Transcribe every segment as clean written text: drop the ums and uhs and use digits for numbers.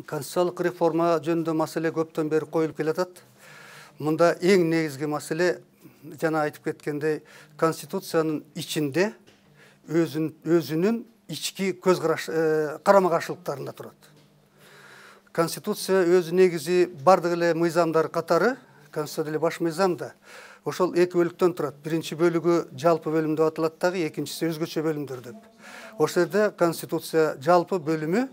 Конституциялық реформа жөнінде маселе көптен бері қойылып келе жатат. Мұнда ең негізгі маселе, жана айтып кеткендей, Конституцияның içinde өзінің içki қарама-қарсылықтарында тұрады. Конституция өзі негізі бардық эле мыйзамдар катары, Конституция эле баш мыйзамда. Ошол эки бөлүктөн турат. Биринчи бөлүгү жалпы бөлүм деп аталат дагы, экинчиси өзгөчө бөлүмдөр деп. Ошол жерде Конституция жалпы бөлүмү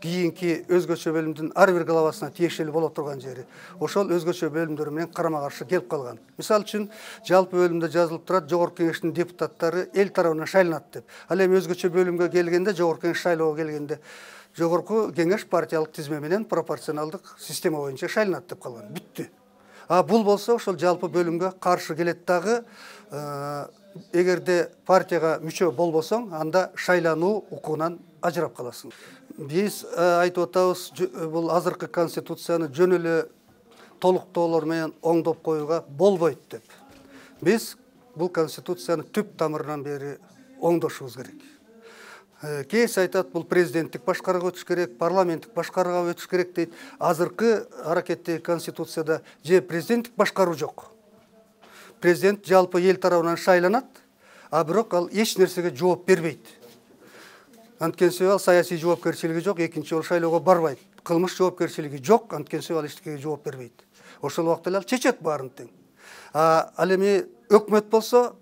кийинки өзгөчө бөлүмдүн ар бир главасына тиешелүү боло турган жери. Ошол өзгөчө бөлүмдөр менен карама-каршы келип калган. Мисалы үчүн, жалпы бөлүмдө жазылып турат, Жогорку Кеңештин депутаттары эл тарабынан шайланат деп. Ал эми өзгөчө бөлүмгө келгенде, Жогорку Кеңеш шайлоого келгенде, Жогорку Кеңеш партиялык тизме менен пропорционалдык система боюнча шайланат деп калган. Бүттү. А бул болсо ошол жалпы бөлүмгө каршы келет дагы. Эгерде партияга мүчө болбосоң, анда шайлануу укугунан ажырап каласың. Биз айтып атабыз, бул азыркы Конституцияны жөн эле толуктоолор менен оңдоп коюуга болбойт деп. Биз бул Конституцияны түп тамырынан бери оңдошубуз керек. Кейс айтат, бул президенттик башкарууга өтүш керек, парламенттик башкарууга өтүш керек дейт. Азыркы аракеттеги Конституцияда же президенттик башкаруу жок. Президент жалпы ел тарабынан шайланат, а бирок ал эч нерсеге жооп бербейт. Анткени себеби ал саясий жоопкерчилиги жок, экинчи жолу шайлоого барбайт. Кылмыш жоопкерчилиги жок, анткени себеби ал эчтекеге жооп бербейт. Ошол убакта ал чечет баарын тең. Ал эми өкмөт болсо,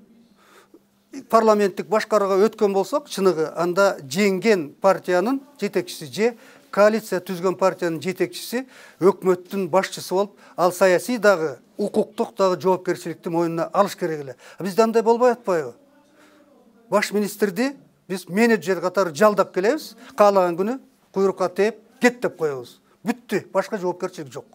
парламенттик башкарууга өткөн болсок, чыныгы анда жеңген партиянын жетекчиси же коалиция түзгөн партиянын жетекчиси өкмөттүн башчысы болуп, ал саясий дагы, укуктук дагы жоопкерчиликти мойнуна алыш керек эле. Бизде андай болбой атпайбы? Баш министрди биз менеджер катары жалдап келебиз, каалаган күнү куйрукка тээп кет деп коебуз. Бүттү, башка жоопкерчилик жок.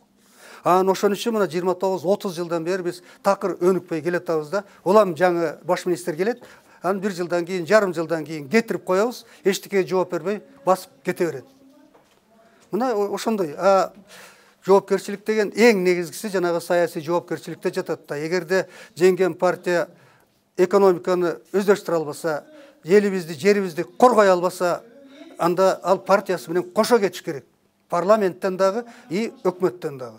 Ошон үчүн мына 29-30 жылдан бери биз такыр өнүкпөй келатабыз да. Улам жаңы баш министр келет, анан 1 жылдан кийин, жарым жылдан кийин кетирип коебуз, эчтекеге жооп бербей басып кете берет. Мына ошондой. Жоопкерчилик деген эң негизгиси жанагы саясий жоопкерчиликте жатат да. Эгерде жеңген партия экономиканы өздөштүрө албаса, элибизди, жерибизди коргой албаса, анда ал партиясы менен кошо кетиш керек. Парламенттен дагы и өкмөттөн дагы.